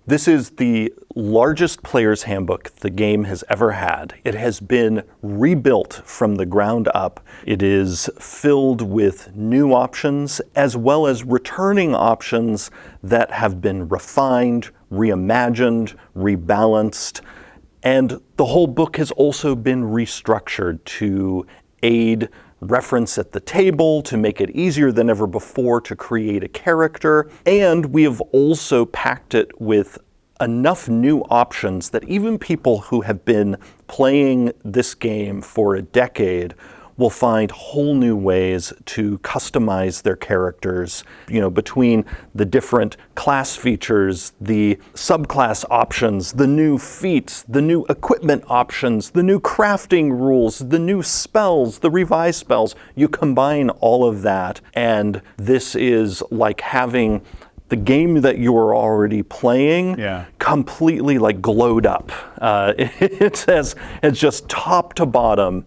This is the largest player's handbook the game has ever had. It has been rebuilt from the ground up. It is filled with new options as well as returning options that have been refined, reimagined, rebalanced. And the whole book has also been restructured to aid reference at the table, to make it easier than ever before to create a character. And we have also packed it with enough new options that even people who have been playing this game for a decade will find whole new ways to customize their characters, between the different class features, the subclass options, the new feats, the new equipment options, the new crafting rules, the new spells, the revised spells. You combine all of that, and this is like having the game that you were already playing completely glowed up. It's just top to bottom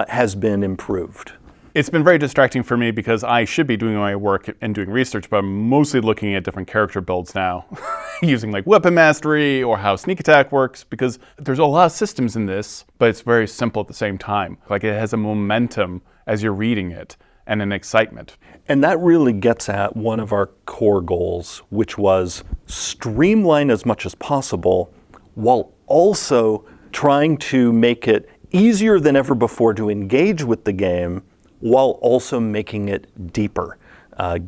has been improved. It's been very distracting for me because I should be doing my work and doing research, but I'm mostly looking at different character builds now, using weapon mastery or how sneak attack works, because there's a lot of systems in this, but it's very simple at the same time. It has a momentum as you're reading it and an excitement. And that really gets at one of our core goals, which was streamline as much as possible while also trying to make it easier than ever before to engage with the game, while also making it deeper,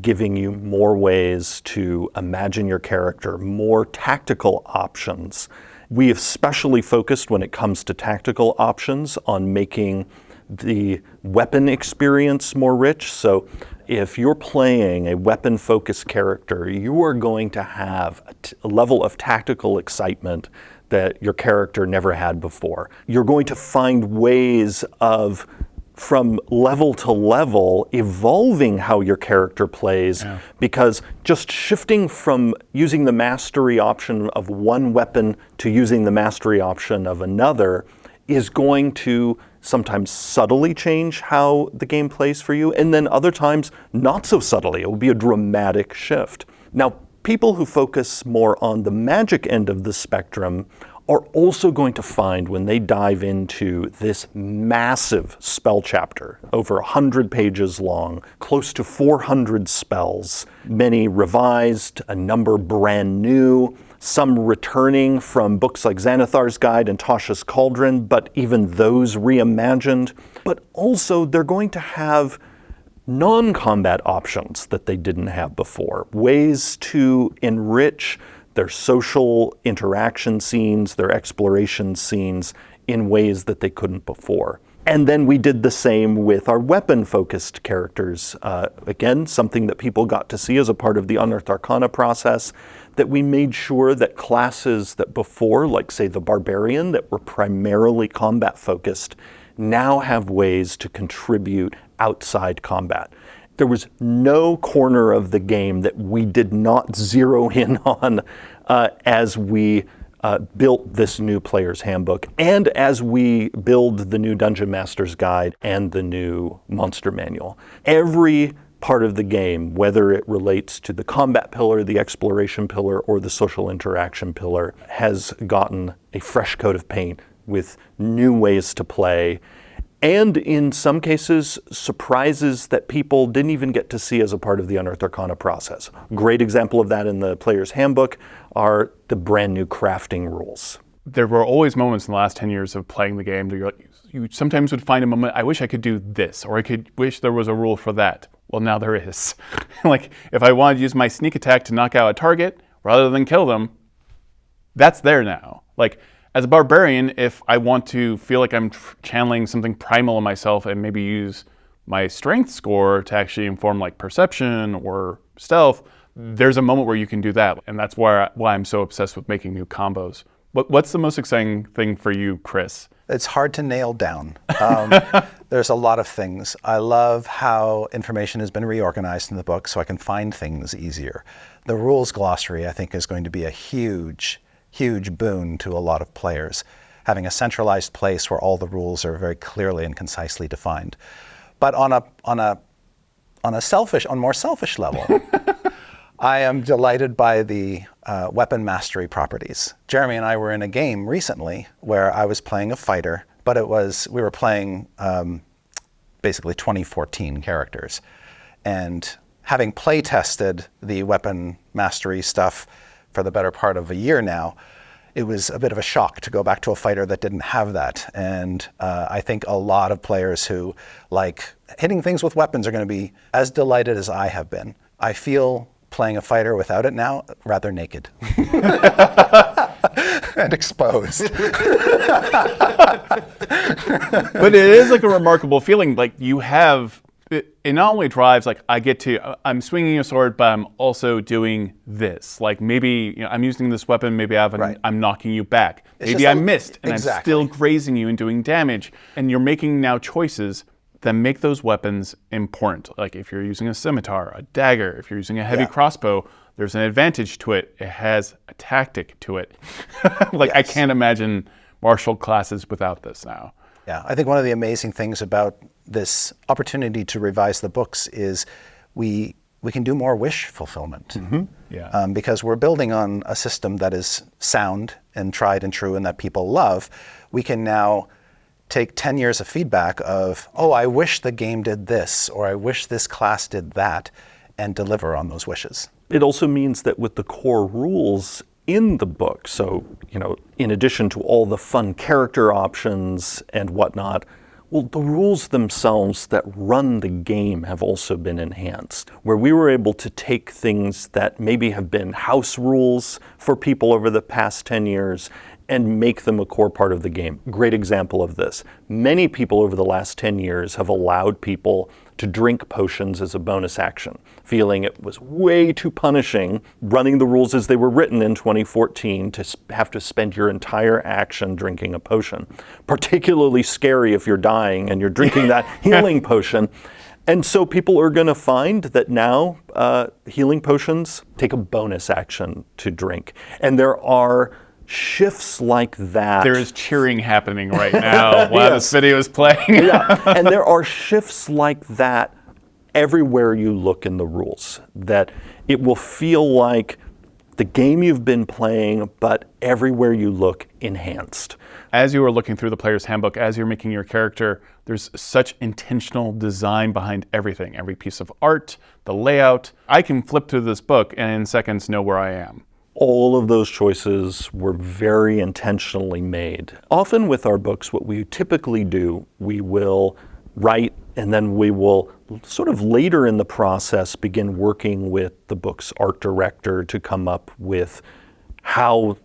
giving you more ways to imagine your character, more tactical options. We especially focused when it comes to tactical options on making the weapon experience more rich. So if you're playing a weapon-focused character, you are going to have a level of tactical excitement that your character never had before. You're going to find ways of, from level to level, evolving how your character plays, because just shifting from using the mastery option of one weapon to using the mastery option of another is going to sometimes subtly change how the game plays for you, and then other times not so subtly. It will be a dramatic shift. Now, people who focus more on the magic end of the spectrum are also going to find, when they dive into this massive spell chapter, over 100 pages long, close to 400 spells, many revised, a number brand new, some returning from books like Xanathar's Guide and Tasha's Cauldron, but even those reimagined. But also they're going to have non-combat options that they didn't have before, ways to enrich their social interaction scenes, their exploration scenes in ways that they couldn't before. And then we did the same with our weapon-focused characters. Again, something that people got to see as a part of the Unearthed Arcana process, that we made sure that classes that before, like say the Barbarian, that were primarily combat-focused, now have ways to contribute outside combat. There was no corner of the game that we did not zero in on as we built this new player's handbook, and as we build the new Dungeon Master's Guide and the new Monster Manual. Every part of the game, whether it relates to the combat pillar, the exploration pillar, or the social interaction pillar, has gotten a fresh coat of paint with new ways to play, and in some cases, surprises that people didn't even get to see as a part of the Unearthed Arcana process. Great example of that in the player's handbook are the brand new crafting rules. There were always moments in the last 10 years of playing the game that you sometimes would find a moment, I wish I could do this, or I could wish there was a rule for that. Well, now there is. If I wanted to use my sneak attack to knock out a target rather than kill them, that's there now. As a barbarian, if I want to feel like I'm channeling something primal in myself and maybe use my strength score to actually inform perception or stealth, there's a moment where you can do that. And that's why I'm so obsessed with making new combos. What's the most exciting thing for you, Chris? It's hard to nail down. There's a lot of things. I love how information has been reorganized in the book so I can find things easier. The rules glossary, I think, is going to be a huge boon to a lot of players, having a centralized place where all the rules are very clearly and concisely defined. But on a more selfish level, I am delighted by the weapon mastery properties. Jeremy and I were in a game recently where I was playing a fighter, but we were playing basically 2014 characters. And having play tested the weapon mastery stuff for the better part of a year now, it was a bit of a shock to go back to a fighter that didn't have that. And I think a lot of players who like hitting things with weapons are going to be as delighted as I have been. I feel playing a fighter without it now rather naked and exposed. But it is like a remarkable feeling. Like you have, it not only drives, like I'm swinging a sword, but I'm also doing this. Like maybe I'm using this weapon, maybe I'm knocking you back. Maybe I missed and I'm still grazing you and doing damage. And you're making now choices that make those weapons important. Like if you're using a scimitar, a dagger, if you're using a heavy crossbow, there's an advantage to it. It has a tactic to it. I can't imagine martial classes without this now. Yeah, I think one of the amazing things about this opportunity to revise the books is we can do more wish fulfillment. Because we're building on a system that is sound and tried and true and that people love. We can now take 10 years of feedback of, I wish the game did this, or I wish this class did that, and deliver on those wishes. It also means that with the core rules in the book, so, in addition to all the fun character options and whatnot, well, the rules themselves that run the game have also been enhanced, where we were able to take things that maybe have been house rules for people over the past 10 years and make them a core part of the game. Great example of this. Many people over the last 10 years have allowed people to drink potions as a bonus action, feeling it was way too punishing running the rules as they were written in 2014 to have to spend your entire action drinking a potion. Particularly scary if you're dying and you're drinking that healing potion. And so people are going to find that now healing potions take a bonus action to drink. And there are shifts like that. There is cheering happening right now while this video is playing. And there are shifts like that everywhere you look in the rules, that it will feel like the game you've been playing, but everywhere you look, enhanced. As you are looking through the player's handbook, as you're making your character, there's such intentional design behind everything, every piece of art, the layout. I can flip through this book and in seconds know where I am. All of those choices were very intentionally made. Often with our books, what we typically do, we will write and then we will sort of later in the process begin working with the book's art director to come up with how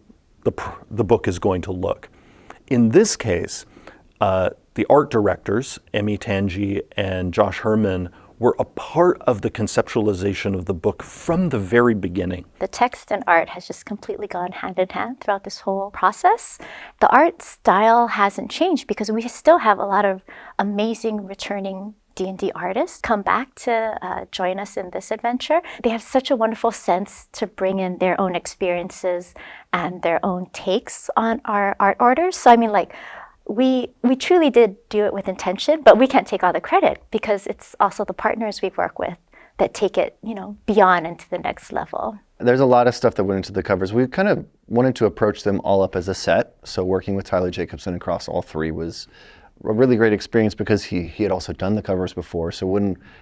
the book is going to look. In this case, the art directors, Emmy Tanji and Josh Herman, were a part of the conceptualization of the book from the very beginning. The text and art has just completely gone hand in hand throughout this whole process. The art style hasn't changed because we still have a lot of amazing returning D&D artists come back to join us in this adventure. They have such a wonderful sense to bring in their own experiences and their own takes on our art orders. So we truly did do it with intention, but we can't take all the credit because it's also the partners we work with that take it, beyond into the next level. There's a lot of stuff that went into the covers. We kind of wanted to approach them all up as a set. So working with Tyler Jacobson across all three was a really great experience because he had also done the covers before. So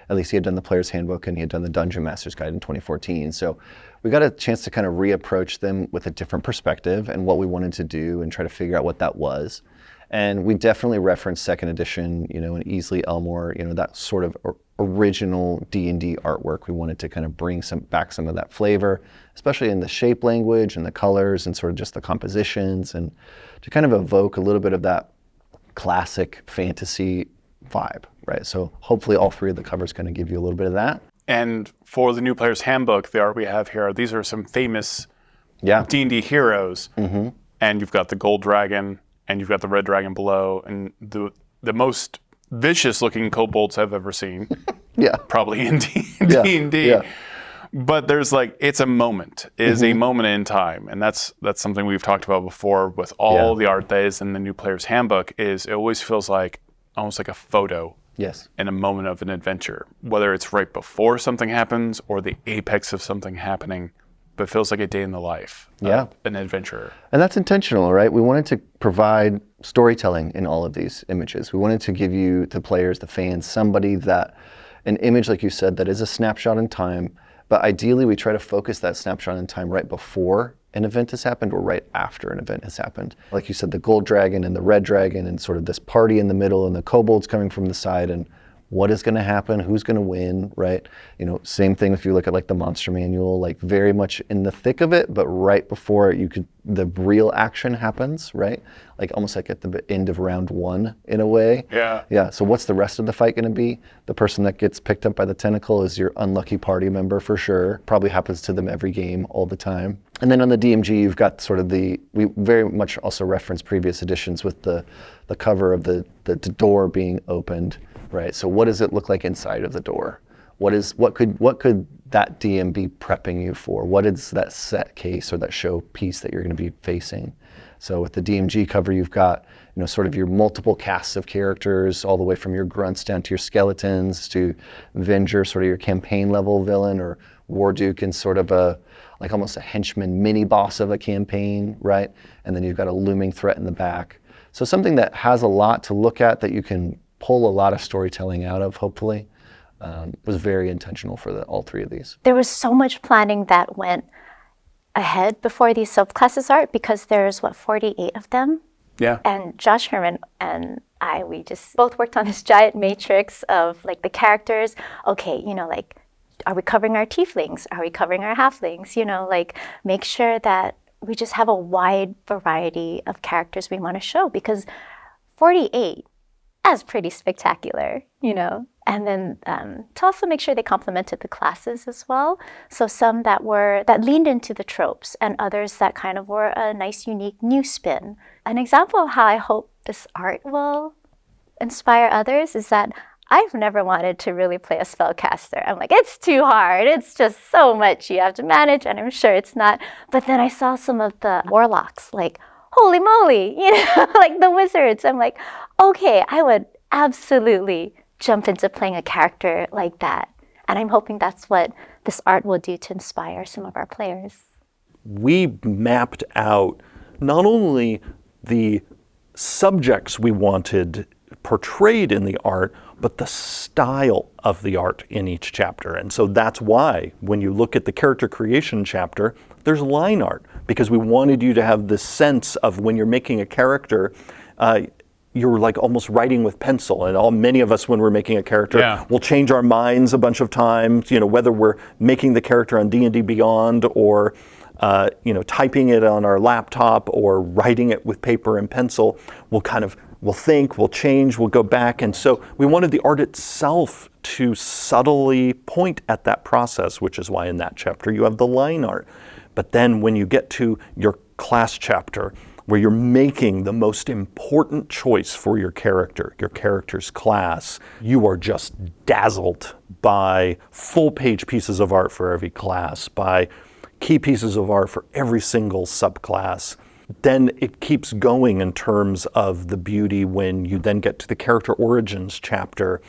at least he had done the Player's Handbook and he had done the Dungeon Master's Guide in 2014. So we got a chance to kind of reapproach them with a different perspective and what we wanted to do and try to figure out what that was. And we definitely referenced second edition, and Easley Elmore, that sort of original D&D artwork. We wanted to kind of bring back some of that flavor, especially in the shape language and the colors and sort of just the compositions, and to kind of evoke a little bit of that classic fantasy vibe, right? So hopefully all three of the covers kind of give you a little bit of that. And for the new Player's Handbook, the art we have here, these are some famous D&D heroes. Mm-hmm. And you've got the Gold Dragon, and you've got the Red Dragon below, and the most vicious-looking kobolds I've ever seen. Probably in D&D. Yeah. But there's it's a moment. It is a moment in time, and that's something we've talked about before with all the art that is in the new Player's Handbook. Is it always feels like almost like a photo. Yes. In a moment of an adventure, whether it's right before something happens or the apex of something happening. but feels like a day in the life Yeah. of an adventurer. And that's intentional, right? We wanted to provide storytelling in all of these images. We wanted to give you, the players, the fans, an image, like you said, that is a snapshot in time, but ideally we try to focus that snapshot in time right before an event has happened or right after an event has happened. Like you said, the gold dragon and the red dragon and sort of this party in the middle and the kobolds coming from the side, and what is going to happen, who's going to win, right? You know, same thing if you look at like the monster manual, like very much in the thick of it, but right before the real action happens, right? Like almost like at the end of round 1 in a way. Yeah. Yeah, so what's the rest of the fight going to be? The person that gets picked up by the tentacle is your unlucky party member for sure. Probably happens to them every game all the time. And then on the DMG, you've got sort of we very much also reference previous editions with the cover of the door being opened. Right. So what does it look like inside of the door? What could that DM be prepping you for? What is that set case or that show piece that you're going to be facing? So with the DMG cover, you've got, you know, sort of your multiple casts of characters, all the way from your grunts down to your skeletons to Venger, sort of your campaign level villain, or Warduke and sort of like almost a henchman mini boss of a campaign, right? And then you've got a looming threat in the back. So something that has a lot to look at that you can pull a lot of storytelling out of, hopefully, was very intentional for all 3 of these. There was so much planning that went ahead before these subclasses art, because there's 48 of them. Yeah. And Josh Herman and I, we just both worked on this giant matrix of like the characters. Okay, you know, like, are we covering our tieflings? Are we covering our halflings? You know, like, make sure that we just have a wide variety of characters we want to show, because 48 as pretty spectacular, you know. And then to also make sure they complemented the classes as well. So some that leaned into the tropes, and others that kind of were a nice, unique new spin. An example of how I hope this art will inspire others is that I've never wanted to really play a spellcaster. I'm like, it's too hard. It's just so much you have to manage, and I'm sure it's not. But then I saw some of the warlocks, like, holy moly, you know, like the wizards. I'm like, okay, I would absolutely jump into playing a character like that. And I'm hoping that's what this art will do to inspire some of our players. We mapped out not only the subjects we wanted portrayed in the art, but the style of the art in each chapter. And so that's why when you look at the character creation chapter, there's line art, because we wanted you to have this sense of when you're making a character, you're like almost writing with pencil. And many of us, when we're making a character, will change our minds a bunch of times, you know, whether we're making the character on D&D Beyond or you know, typing it on our laptop or writing it with paper and pencil. We'll think, we'll change, we'll go back. And so we wanted the art itself to subtly point at that process, which is why in that chapter you have the line art. But then when you get to your class chapter, where you're making the most important choice for your character's class, you are just dazzled by full-page pieces of art for every class, by key pieces of art for every single subclass. Then it keeps going in terms of the beauty when you then get to the character origins chapter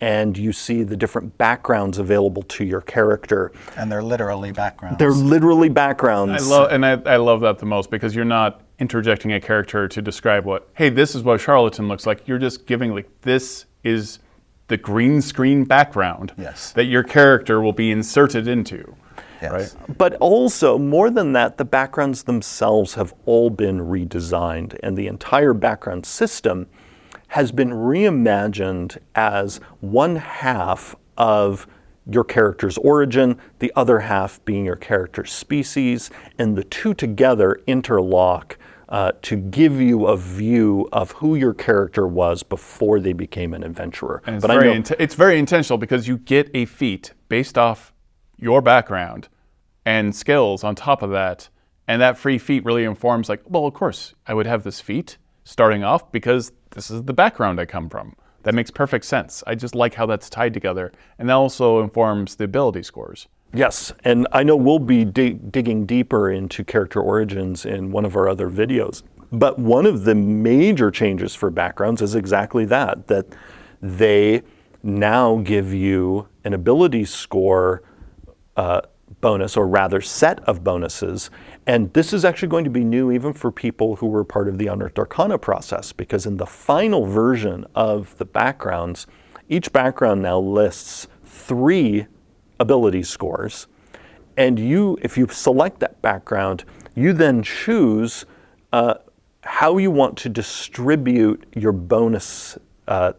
and you see the different backgrounds available to your character. And they're literally backgrounds. They're literally backgrounds. I love that the most, because you're not interjecting a character to describe hey, this is what Charlatan looks like. You're just giving, like, this is the green screen background that your character will be inserted into. Yes. Right? But also, more than that, the backgrounds themselves have all been redesigned, and the entire background system has been reimagined as one half of your character's origin, the other half being your character's species, and the two together interlock to give you a view of who your character was before they became an adventurer. And it's very intentional, because you get a feat based off your background and skills on top of that, and that free feat really informs, like, well, of course I would have this feat starting off because this is the background I come from. That makes perfect sense. I just like how that's tied together, and that also informs the ability scores. Yes, and I know we'll be digging deeper into character origins in one of our other videos, but one of the major changes for backgrounds is exactly that they now give you an ability score bonus, or rather set of bonuses. And this is actually going to be new even for people who were part of the Unearthed Arcana process, because in the final version of the backgrounds, each background now lists 3 ability scores. And if you select that background, you then choose how you want to distribute your bonus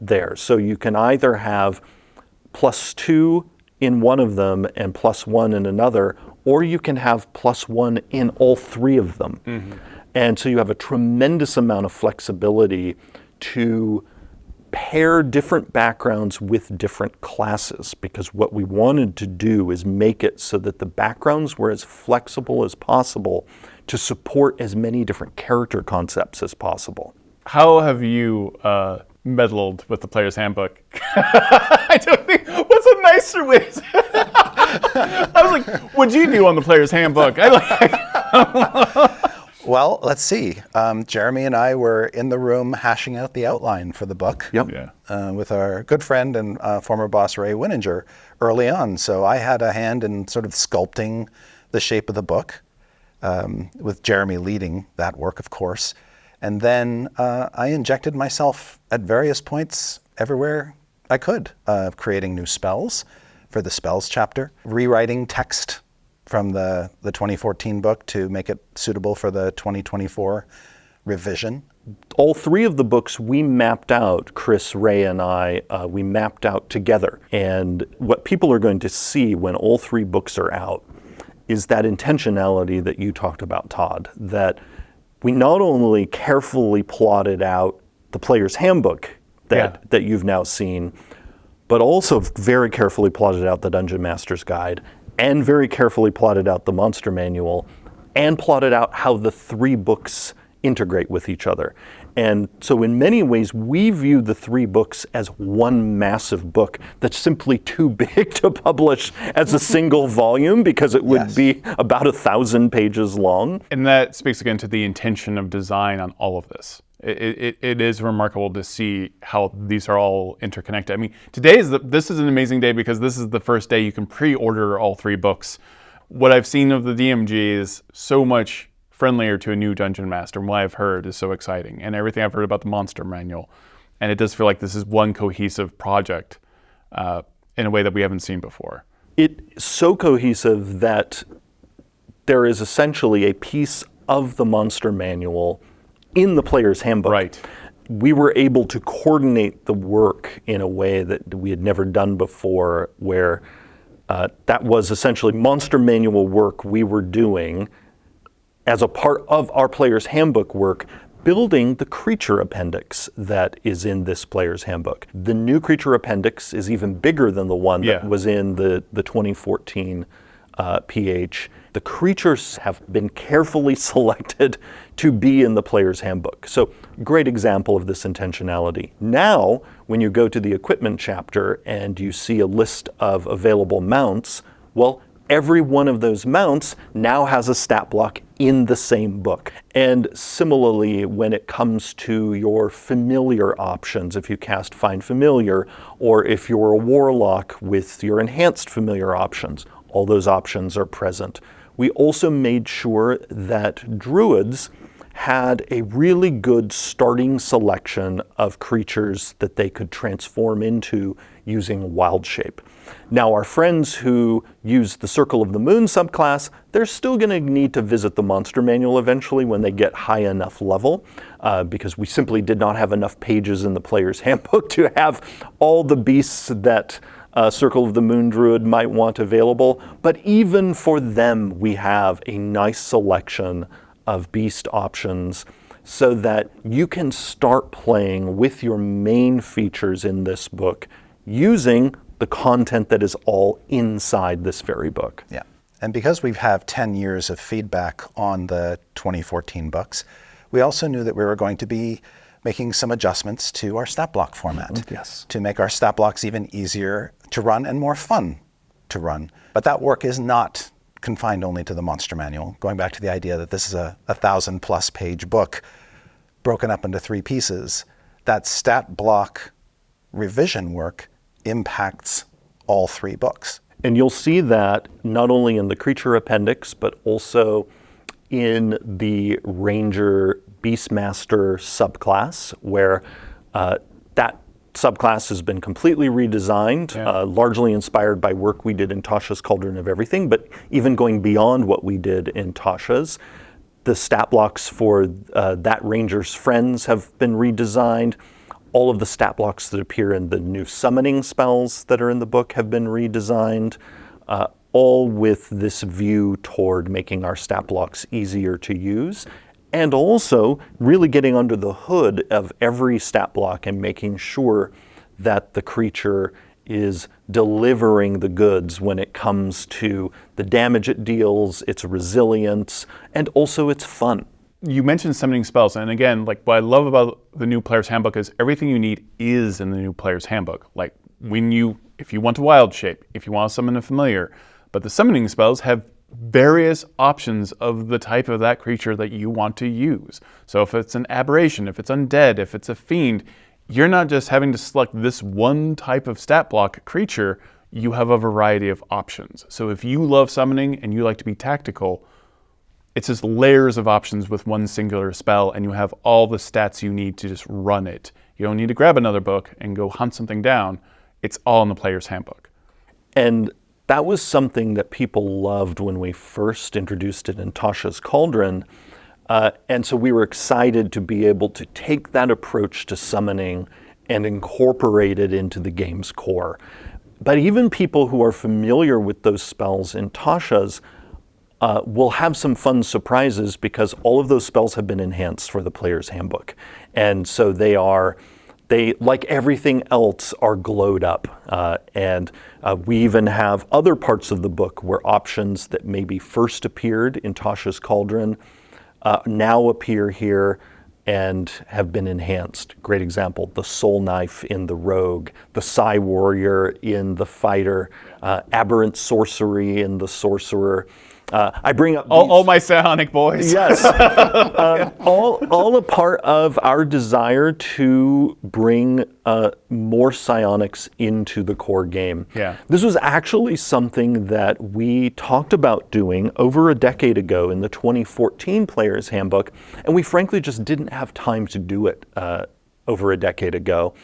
there. So you can either have +2 in one of them and +1 in another, or you can have +1 in all 3 of them. And so you have a tremendous amount of flexibility to pair different backgrounds with different classes, because what we wanted to do is make it so that the backgrounds were as flexible as possible to support as many different character concepts as possible. How have you meddled with the player's handbook? I don't think, what's a nicer way to say it? I was like, what'd you do on the player's handbook? Well, let's see. Jeremy and I were in the room hashing out the outline for the book with our good friend and former boss Ray Winninger early on. So I had a hand in sort of sculpting the shape of the book, with Jeremy leading that work, of course. And then I injected myself at various points everywhere I could, creating new spells for the spells chapter, rewriting text from the 2014 book to make it suitable for the 2024 revision. All 3 of the books we mapped out, Chris, Ray, and I, we mapped out together. And what people are going to see when all 3 books are out is that intentionality that you talked about, Todd, that we not only carefully plotted out the player's handbook that you've now seen, but also very carefully plotted out the Dungeon Master's Guide, and very carefully plotted out the Monster Manual, and plotted out how the 3 books integrate with each other. And so in many ways, we view the 3 books as one massive book that's simply too big to publish as a single volume, because it would be about 1,000 pages long. And that speaks again to the intention of design on all of this. It is remarkable to see how these are all interconnected. I mean, this is an amazing day, because this is the first day you can pre-order all 3 books. What I've seen of the DMG is so much friendlier to a new dungeon master, and what I've heard is so exciting, and everything I've heard about the Monster Manual. And it does feel like this is one cohesive project in a way that we haven't seen before. It's so cohesive that there is essentially a piece of the Monster Manual in the player's handbook. Right. We were able to coordinate the work in a way that we had never done before, where that was essentially Monster Manual work we were doing as a part of our player's handbook work, building the creature appendix that is in this player's handbook. The new creature appendix is even bigger than the one that was in the 2014 PH. The creatures have been carefully selected to be in the player's handbook. So, great example of this intentionality. Now, when you go to the equipment chapter and you see a list of available mounts, well, every one of those mounts now has a stat block in the same book. And similarly, when it comes to your familiar options, if you cast Find Familiar, or if you're a warlock with your enhanced familiar options, all those options are present. We also made sure that druids had a really good starting selection of creatures that they could transform into using wild shape. Now, our friends who use the Circle of the Moon subclass, they're still going to need to visit the Monster Manual eventually when they get high enough level, because we simply did not have enough pages in the player's handbook to have all the beasts that Circle of the Moon Druid might want available. But even for them, we have a nice selection of beast options so that you can start playing with your main features in this book using the content that is all inside this very book. Yeah, and because we have 10 years of feedback on the 2014 books, we also knew that we were going to be making some adjustments to our stat block format to make our stat blocks even easier to run and more fun to run. But that work is not confined only to the Monster Manual. Going back to the idea that this is a 1,000+ page book broken up into 3 pieces, that stat block revision work impacts all 3 books. And you'll see that not only in the creature appendix, but also in the Ranger Beastmaster subclass, where that subclass has been completely redesigned, largely inspired by work we did in Tasha's Cauldron of Everything, but even going beyond what we did in Tasha's. The stat blocks for that Ranger's friends have been redesigned. All of the stat blocks that appear in the new summoning spells that are in the book have been redesigned, all with this view toward making our stat blocks easier to use, and also really getting under the hood of every stat block and making sure that the creature is delivering the goods when it comes to the damage it deals, its resilience, and also its fun. You mentioned summoning spells, and again, like what I love about the new player's handbook is everything you need is in the new player's handbook. Like if you want to wild shape, if you want to summon a familiar, but the summoning spells have various options of the type of that creature that you want to use. So if it's an aberration, if it's undead, if it's a fiend, you're not just having to select this one type of stat block creature, you have a variety of options. So if you love summoning and you like to be tactical, it's just layers of options with one singular spell, and you have all the stats you need to just run it. You don't need to grab another book and go hunt something down. It's all in the player's handbook. And that was something that people loved when we first introduced it in Tasha's Cauldron. And so we were excited to be able to take that approach to summoning and incorporate it into the game's core. But even people who are familiar with those spells in Tasha's will have some fun surprises because all of those spells have been enhanced for the player's handbook. And so they, like everything else, are glowed up. And we even have other parts of the book where options that maybe first appeared in Tasha's Cauldron now appear here and have been enhanced. Great example, the Soul Knife in the Rogue, the Psy Warrior in the Fighter, Aberrant Sorcery in the Sorcerer. I bring up all my psionic boys. Yes, all a part of our desire to bring more psionics into the core game. Yeah. This was actually something that we talked about doing over a decade ago in the 2014 Player's Handbook, and we frankly just didn't have time to do it over a decade ago.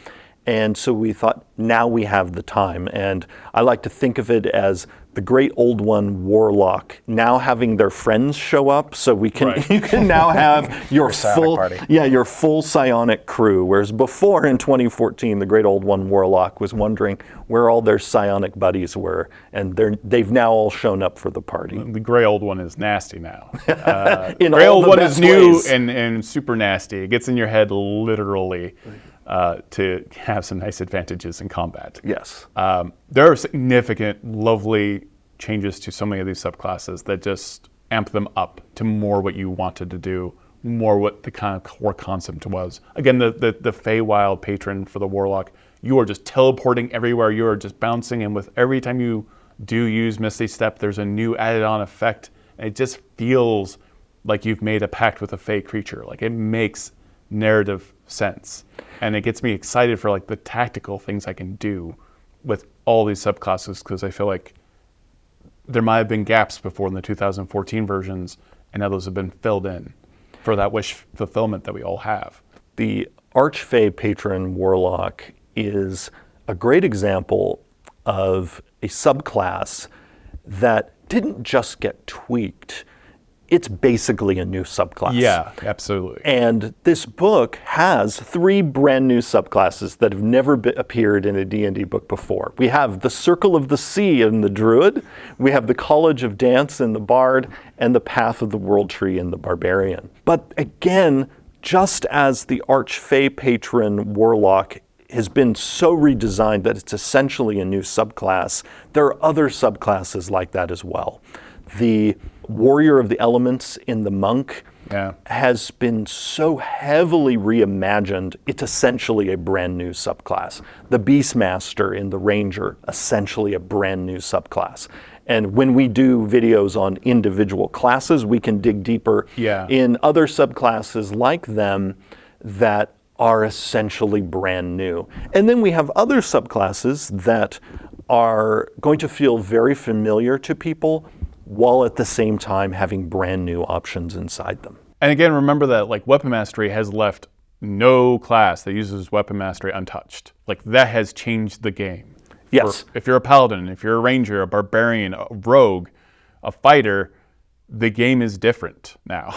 And so we thought, now we have the time. And I like to think of it as the great old one Warlock now having their friends show up, so we can you can now have your full your full psionic crew. Whereas before in 2014, the great old one Warlock was wondering where all their psionic buddies were, and they've now all shown up for the party. The gray old one is nasty now. In gray all old the one best is new ways. and super nasty. It gets in your head literally. To have some nice advantages in combat. Yes. There are significant, lovely changes to so many of these subclasses that just amp them up to more what you wanted to do, more what the kind of core concept was. Again, the Feywild patron for the Warlock, you are just teleporting everywhere. You are just bouncing, and with every time you do use Misty Step, there's a new added-on effect. And it just feels like you've made a pact with a Fey creature. Like, it makes narrative sense. And it gets me excited for like the tactical things I can do with all these subclasses, because I feel like there might have been gaps before in the 2014 versions, and now those have been filled in for that wish fulfillment that we all have. The Archfey Patron Warlock is a great example of a subclass that didn't just get tweaked. It's basically a new subclass. Yeah, absolutely. And this book has 3 brand new subclasses that have never appeared in a D&D book before. We have the Circle of the Sea in the Druid, we have the College of Dance in the Bard, and the Path of the World Tree in the Barbarian. But again, just as the Archfey Patron Warlock has been so redesigned that it's essentially a new subclass, there are other subclasses like that as well. The Warrior of the Elements in the Monk has been so heavily reimagined, it's essentially a brand new subclass. The Beastmaster in the Ranger, essentially a brand new subclass. And when we do videos on individual classes, we can dig deeper in other subclasses like them that are essentially brand new. And then we have other subclasses that are going to feel very familiar to people while at the same time having brand new options inside them. And again, remember that like Weapon Mastery has left no class that uses Weapon Mastery untouched. Like that has changed the game. Yes. If you're a paladin, if you're a ranger, a barbarian, a rogue, a fighter, the game is different now.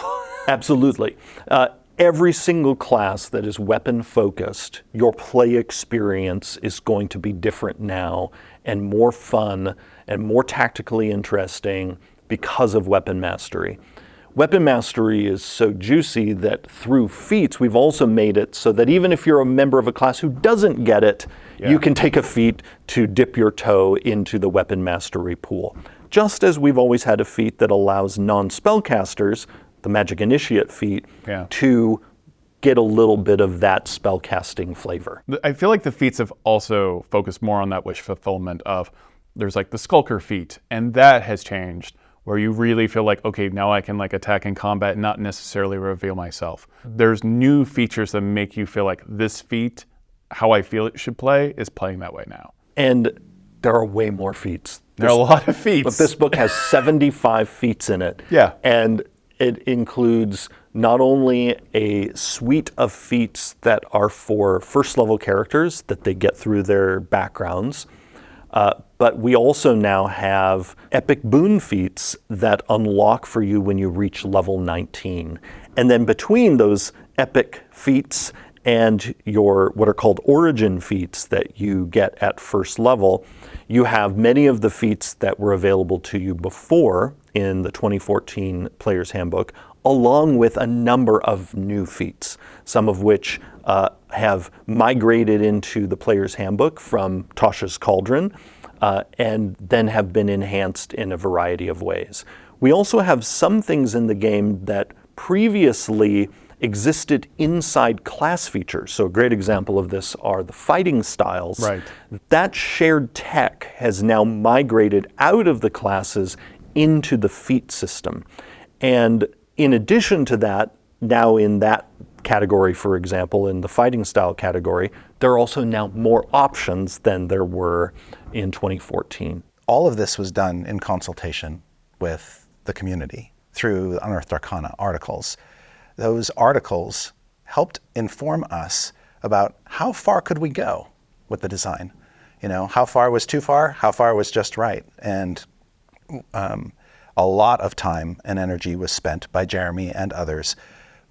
Absolutely. Every single class that is weapon focused, your play experience is going to be different now and more fun and more tactically interesting because of Weapon Mastery. Weapon Mastery is so juicy that through Feats, we've also made it so that even if you're a member of a class who doesn't get it, you can take a feat to dip your toe into the Weapon Mastery pool. Just as we've always had a feat that allows non-spellcasters, the Magic Initiate feat, to get a little bit of that spellcasting flavor. I feel like the feats have also focused more on that wish fulfillment of, there's like the Skulker feat, and that has changed, where you really feel like, okay, now I can like attack in combat and not necessarily reveal myself. There's new features that make you feel like this feat, how I feel it should play, is playing that way now. And there are way more feats. There are a lot of feats. But this book has 75 feats in it. Yeah. And it includes not only a suite of feats that are for first level characters that they get through their backgrounds, but we also now have epic boon feats that unlock for you when you reach level 19. And then between those epic feats and your what are called origin feats that you get at first level, you have many of the feats that were available to you before in the 2014 Player's Handbook, along with a number of new feats, some of which have migrated into the Player's Handbook from Tasha's Cauldron, and then have been enhanced in a variety of ways. We also have some things in the game that previously existed inside class features. So a great example of this are the fighting styles. Right. That shared tech has now migrated out of the classes into the feat system. And in addition to that, now in that category, for example, in the fighting style category, there are also now more options than there were in 2014. All of this was done in consultation with the community through Unearthed Arcana articles. Those articles helped inform us about how far could we go with the design. You know, how far was too far, how far was just right. And a lot of time and energy was spent by Jeremy and others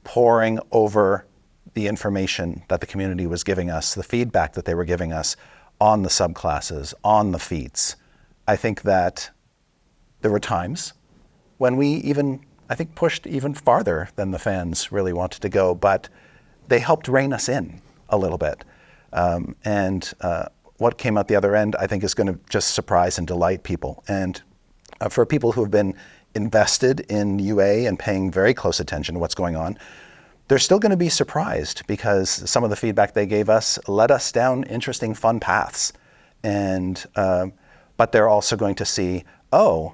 poring over the information that the community was giving us, the feedback that they were giving us on the subclasses, on the feats. I think that there were times when we even, I think, pushed even farther than the fans really wanted to go, but they helped rein us in a little bit. What came out the other end, I think, is going to just surprise and delight people. And for people who have been invested in UA and paying very close attention to what's going on, they're still going to be surprised because some of the feedback they gave us led us down interesting, fun paths. And but they're also going to see, oh,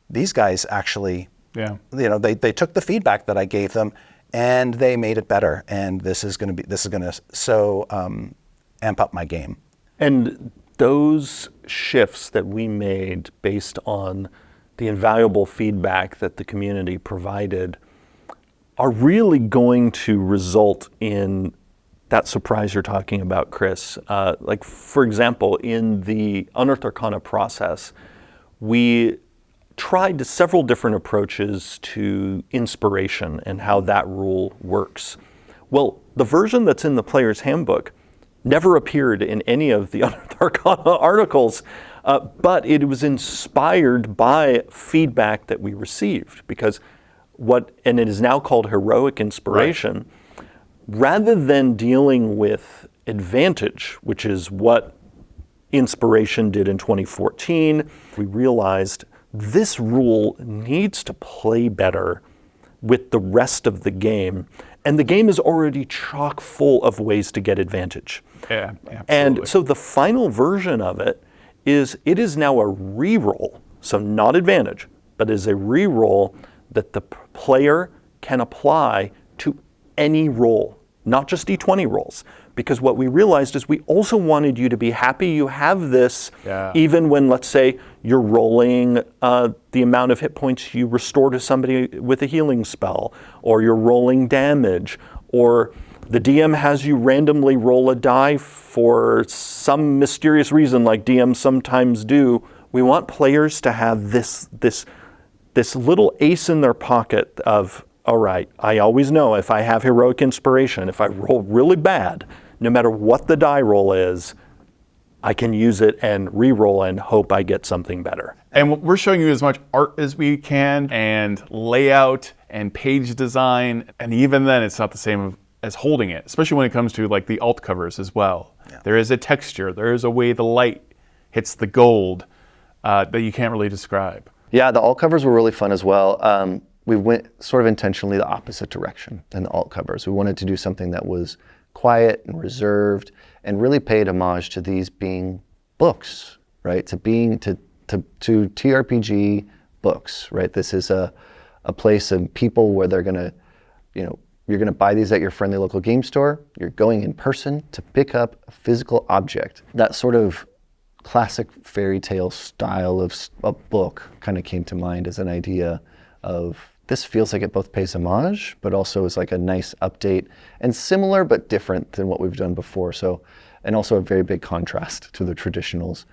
these guys actually, they took the feedback that I gave them and they made it better. And this is going to so amp up my game. And those shifts that we made based on the invaluable feedback that the community provided are really going to result in that surprise you're talking about, Chris. Like, for example, in the Unearthed Arcana process, we tried several different approaches to inspiration and how that rule works. Well, the version that's in the Player's Handbook never appeared in any of the Unearthed Arcana articles, but it was inspired by feedback that we received, because and it is now called heroic inspiration. Right. Rather than dealing with advantage, which is what inspiration did in 2014, we realized this rule needs to play better with the rest of the game. And the game is already chock full of ways to get advantage. Yeah, absolutely. And so the final version of it is now a reroll. So not advantage, but is a reroll that the player can apply to any roll, not just D20 rolls. Because what we realized is we also wanted you to be happy you have this, even when, let's say, you're rolling the amount of hit points you restore to somebody with a healing spell, or you're rolling damage, or the DM has you randomly roll a die for some mysterious reason, like DMs sometimes do. We want players to have this little ace in their pocket of, all right, I always know if I have heroic inspiration, if I roll really bad, no matter what the die roll is, I can use it and re-roll and hope I get something better. And we're showing you as much art as we can, and layout and page design, and even then it's not the same as holding it, especially when it comes to like the alt covers as well. Yeah. There is a texture, there is a way the light hits the gold that you can't really describe. Yeah, the alt covers were really fun as well. We went sort of intentionally the opposite direction in the alt covers. We wanted to do something that was quiet and reserved and really paid homage to these being books, right? To TRPG books, right? This is a place of people where they're gonna, you're gonna buy these at your friendly local game store. You're going in person to pick up a physical object. That sort of classic fairy tale style of a book kind of came to mind as an idea of this feels like it both pays homage, but also is like a nice update and similar but different than what we've done before. So, and also a very big contrast to the traditionals.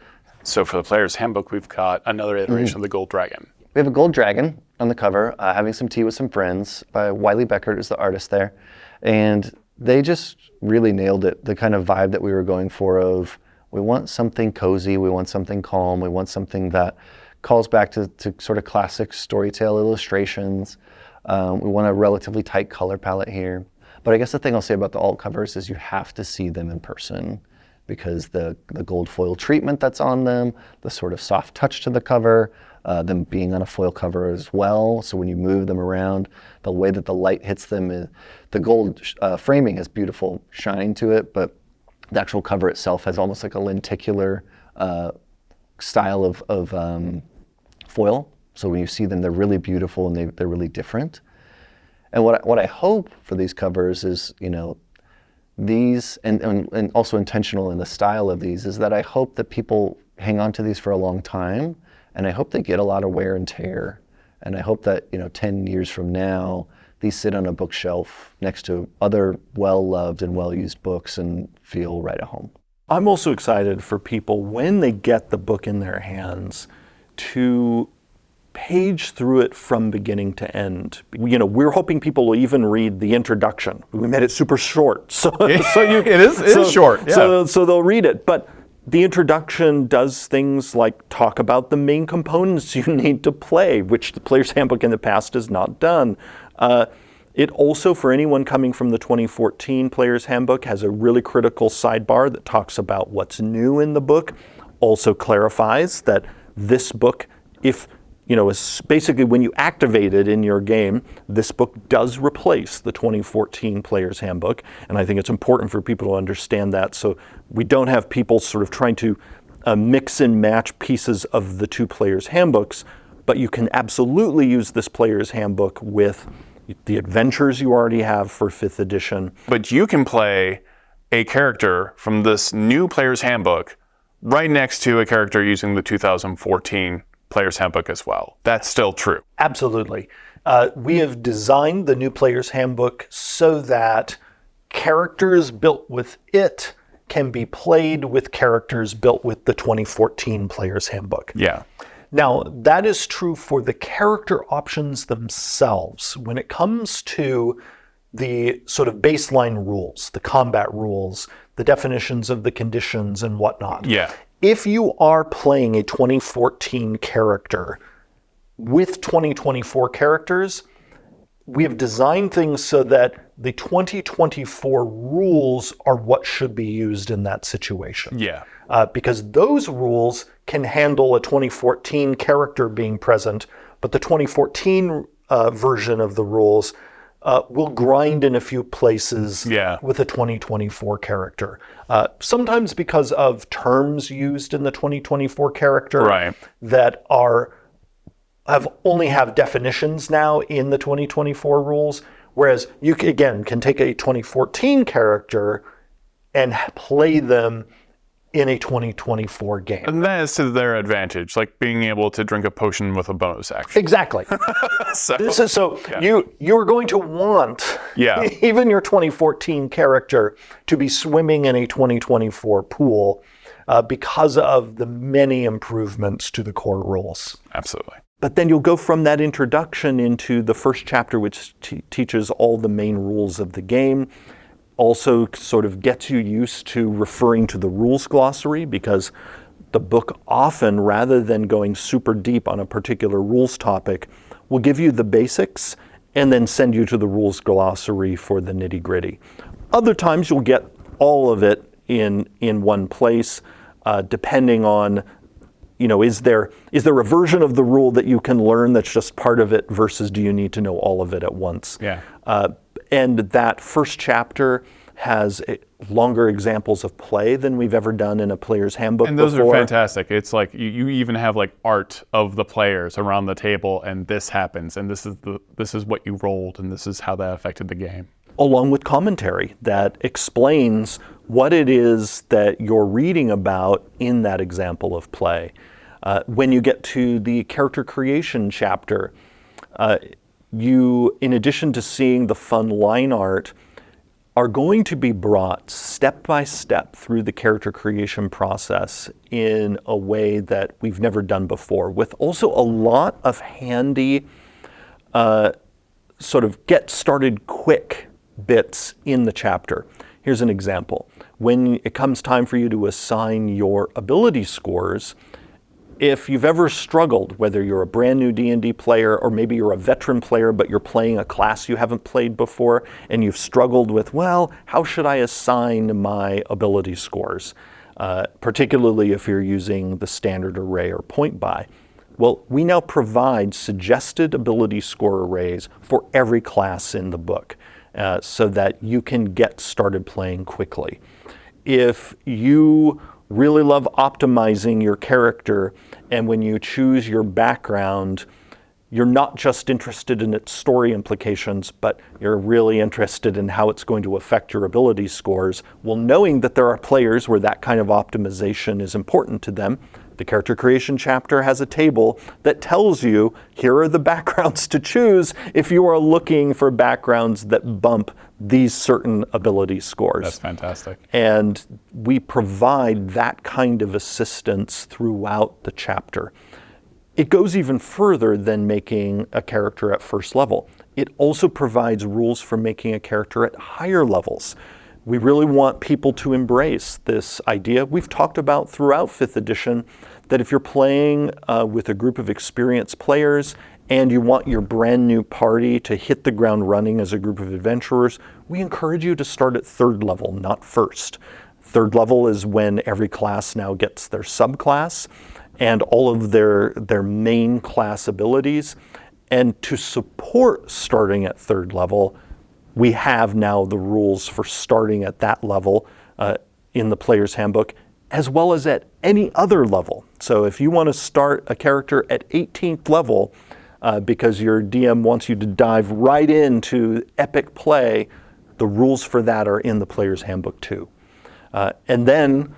So for the Player's Handbook, we've got another iteration of the Gold Dragon. We have a gold dragon on the cover, having some tea with some friends by Wiley Beckert is the artist there. And they just really nailed it, the kind of vibe that we were going for of, we want something cozy, we want something calm, we want something that calls back to sort of classic storytale illustrations. We want a relatively tight color palette here. But I guess the thing I'll say about the alt covers is you have to see them in person because the gold foil treatment that's on them, the sort of soft touch to the cover, them being on a foil cover as well. So when you move them around, the way that the light hits them, the gold framing has beautiful shine to it, but the actual cover itself has almost like a lenticular style of foil. So when you see them, they're really beautiful and they're really different. And what I hope for these covers is, these, and also intentional in the style of these, is that I hope that people hang on to these for a long time, and I hope they get a lot of wear and tear. And I hope that, 10 years from now, these sit on a bookshelf next to other well-loved and well-used books and feel right at home. I'm also excited for people when they get the book in their hands to page through it from beginning to end. We're hoping people will even read the introduction. We made it super short, it is short. Yeah. So they'll read it. But the introduction does things like talk about the main components you need to play, which the Player's Handbook in the past has not done. It also, for anyone coming from the 2014 Player's Handbook, has a really critical sidebar that talks about what's new in the book. Also clarifies that this book, is basically when you activate it in your game, this book does replace the 2014 Player's Handbook. And I think it's important for people to understand that. So we don't have people sort of trying to mix and match pieces of the two Player's Handbooks, but you can absolutely use this Player's Handbook with the adventures you already have for 5th edition. But you can play a character from this new Player's Handbook right next to a character using the 2014 Player's Handbook as well. That's still true. Absolutely. We have designed the new Player's Handbook so that characters built with it can be played with characters built with the 2014 Player's Handbook. Yeah. Now, that is true for the character options themselves. When it comes to the sort of baseline rules, the combat rules, the definitions of the conditions and whatnot. Yeah. If you are playing a 2014 character with 2024 characters, we have designed things so that the 2024 rules are what should be used in that situation. Yeah. Because those rules can handle a 2014 character being present, but the 2014 version of the rules will grind in a few places with a 2024 character. Sometimes because of terms used in the 2024 character that only have definitions now in the 2024 rules. Whereas you, again, can take a 2014 character and play them in a 2024 game. And that is to their advantage, like being able to drink a potion with a bonus action. Exactly. So you're going to want even your 2014 character to be swimming in a 2024 pool because of the many improvements to the core rules. Absolutely. But then you'll go from that introduction into the first chapter, which teaches all the main rules of the game. Also sort of gets you used to referring to the rules glossary, because the book often, rather than going super deep on a particular rules topic, will give you the basics and then send you to the rules glossary for the nitty-gritty. Other times you'll get all of it in one place, depending on, is there a version of the rule that you can learn that's just part of it versus do you need to know all of it at once? Yeah. And that first chapter has longer examples of play than we've ever done in a player's handbook And those before. are fantastic. It's like you even have like art of the players around the table, and this happens, and this is what you rolled, and this is how that affected the game. Along with commentary that explains what it is that you're reading about in that example of play. When you get to the character creation chapter, you, in addition to seeing the fun line art, are going to be brought step by step through the character creation process in a way that we've never done before, with also a lot of handy sort of get started quick bits in the chapter. Here's an example. When it comes time for you to assign your ability scores, if you've ever struggled, whether you're a brand new D&D player or maybe you're a veteran player but you're playing a class you haven't played before and you've struggled with, well, how should I assign my ability scores? Particularly if you're using the standard array or point buy. Well, we now provide suggested ability score arrays for every class in the book so that you can get started playing quickly. If you really love optimizing your character, and when you choose your background, you're not just interested in its story implications, but you're really interested in how it's going to affect your ability scores. Well, knowing that there are players where that kind of optimization is important to them, the character creation chapter has a table that tells you here are the backgrounds to choose if you are looking for backgrounds that bump these certain ability scores. That's fantastic. And we provide that kind of assistance throughout the chapter. It goes even further than making a character at first level. It also provides rules for making a character at higher levels. We really want people to embrace this idea we've talked about throughout 5th edition, that if you're playing with a group of experienced players and you want your brand new party to hit the ground running as a group of adventurers, we encourage you to start at 3rd level, not 1st. 3rd level is when every class now gets their subclass and all of their main class abilities. And to support starting at 3rd level, we have now the rules for starting at that level in the player's handbook, as well as at any other level. So if you want to start a character at 18th level because your DM wants you to dive right into epic play, the rules for that are in the player's handbook too. And then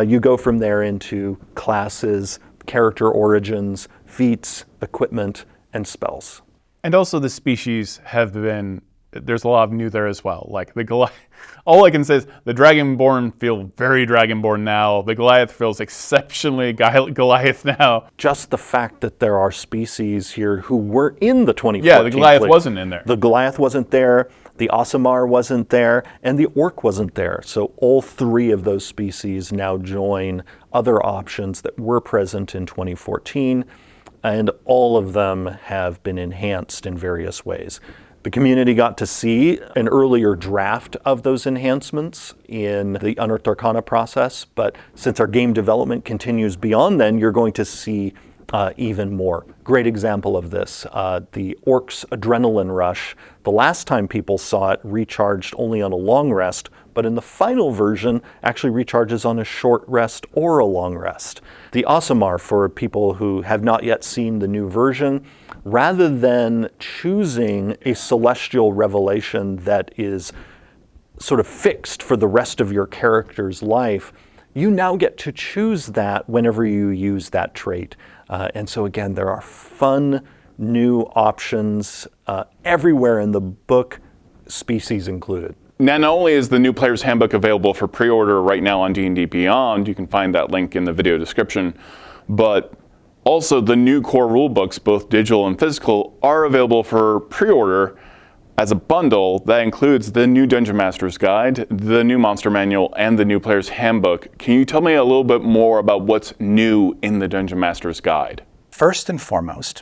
you go from there into classes, character origins, feats, equipment, and spells. And also the species have been, there's a lot of new there as well. Like the Goliath, all I can say is the Dragonborn feel very Dragonborn now. The Goliath feels exceptionally Goliath now. Just the fact that there are species here who were in the 2014 Yeah, the Goliath wasn't in there. The Goliath wasn't there, the Aasimar wasn't there, and the Orc wasn't there. So all 3 of those species now join other options that were present in 2014, and all of them have been enhanced in various ways. The community got to see an earlier draft of those enhancements in the Unearthed Arcana process, but since our game development continues beyond then, you're going to see even more. Great example of this, the Orcs Adrenaline Rush. The last time people saw it recharged only on a long rest, but in the final version actually recharges on a short rest or a long rest. The Aasimar, for people who have not yet seen the new version, rather than choosing a celestial revelation that is sort of fixed for the rest of your character's life, you now get to choose that whenever you use that trait. And so again, there are fun new options everywhere in the book, species included. Now, not only is the new Player's Handbook available for pre-order right now on D&D Beyond, you can find that link in the video description, but also the new Core Rulebooks, both digital and physical, are available for pre-order as a bundle that includes the new Dungeon Master's Guide, the new Monster Manual, and the new Player's Handbook. Can you tell me a little bit more about what's new in the Dungeon Master's Guide? First and foremost,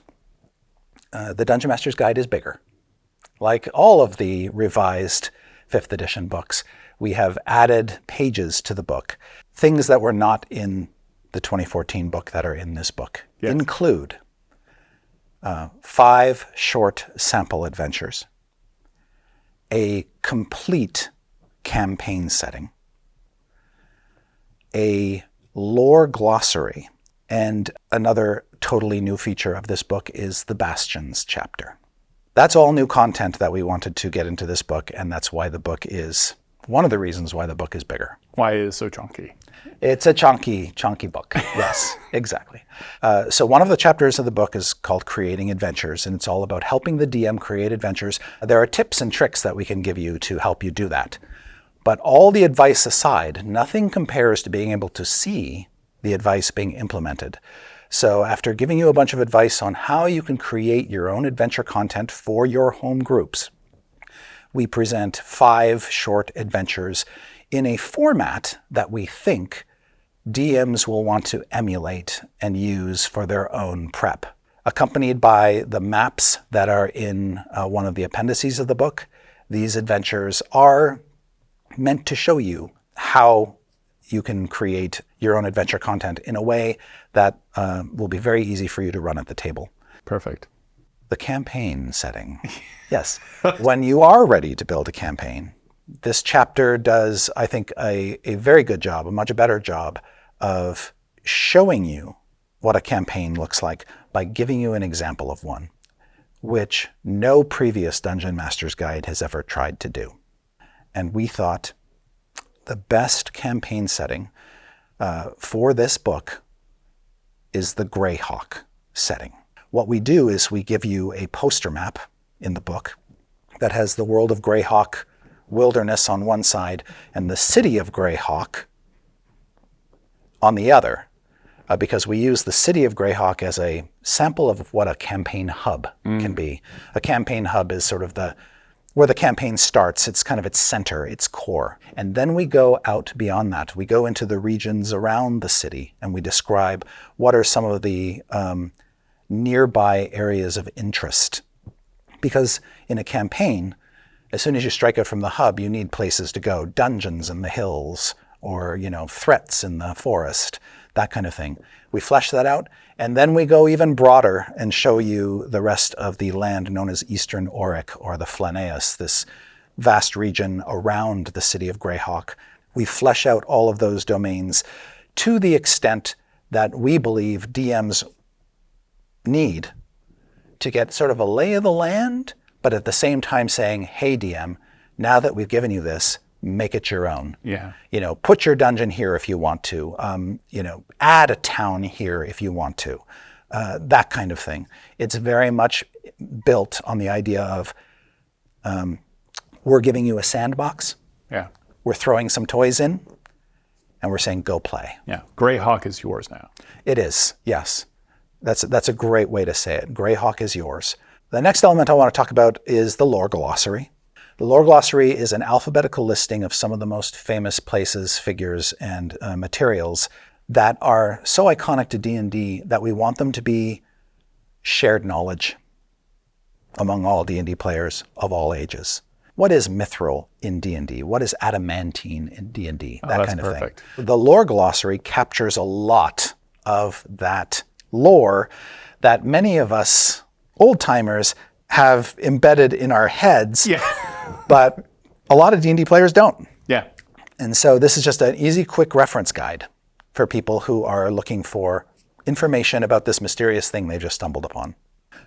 the Dungeon Master's Guide is bigger. Like all of the revised 5th edition books, we have added pages to the book. Things that were not in the 2014 book that are in this book include 5 short sample adventures, a complete campaign setting, a lore glossary, and another totally new feature of this book is the Bastions chapter. That's all new content that we wanted to get into this book, and that's why the book is one of the reasons why the book is bigger. Why it is so chunky? It's a chunky book. Yes, exactly. So one of the chapters of the book is called Creating Adventures, and it's all about helping the DM create adventures. There are tips and tricks that we can give you to help you do that. But all the advice aside, nothing compares to being able to see the advice being implemented. So after giving you a bunch of advice on how you can create your own adventure content for your home groups, we present 5 short adventures in a format that we think DMs will want to emulate and use for their own prep, accompanied by the maps that are in one of the appendices of the book. These adventures are meant to show you how you can create your own adventure content in a way that will be very easy for you to run at the table. Perfect. The campaign setting. Yes. When you are ready to build a campaign, this chapter does, I think, a very good job, a much better job of showing you what a campaign looks like by giving you an example of one, which no previous Dungeon Master's Guide has ever tried to do. And we thought the best campaign setting for this book is the Greyhawk setting. What we do is we give you a poster map in the book that has the world of Greyhawk wilderness on one side and the city of Greyhawk on the other, because we use the city of Greyhawk as a sample of what a campaign hub can be. A campaign hub is sort of where the campaign starts. It's kind of its center, its core. And then we go out beyond that. We go into the regions around the city and we describe what are some of the nearby areas of interest. Because in a campaign, as soon as you strike out from the hub, you need places to go, dungeons in the hills, or, threats in the forest, that kind of thing. We flesh that out, and then we go even broader and show you the rest of the land known as Eastern Auric, or the Flaneus, this vast region around the city of Greyhawk. We flesh out all of those domains to the extent that we believe DMs need to get sort of a lay of the land, but at the same time saying, hey, DM, now that we've given you this, make it your own. Yeah. Put your dungeon here if you want to. Add a town here if you want to. That kind of thing. It's very much built on the idea of we're giving you a sandbox. Yeah. We're throwing some toys in, and we're saying, go play. Yeah. Greyhawk is yours now. It is, yes. That's a great way to say it. Greyhawk is yours. The next element I want to talk about is the lore glossary. The lore glossary is an alphabetical listing of some of the most famous places, figures, and materials that are so iconic to D&D that we want them to be shared knowledge among all D&D players of all ages. What is mithril in D&D? What is adamantine in D&D? That kind of perfect. thing. The lore glossary captures a lot of that lore that many of us old-timers have embedded in our heads, but a lot of D&D players don't. Yeah. And so this is just an easy, quick reference guide for people who are looking for information about this mysterious thing they've just stumbled upon.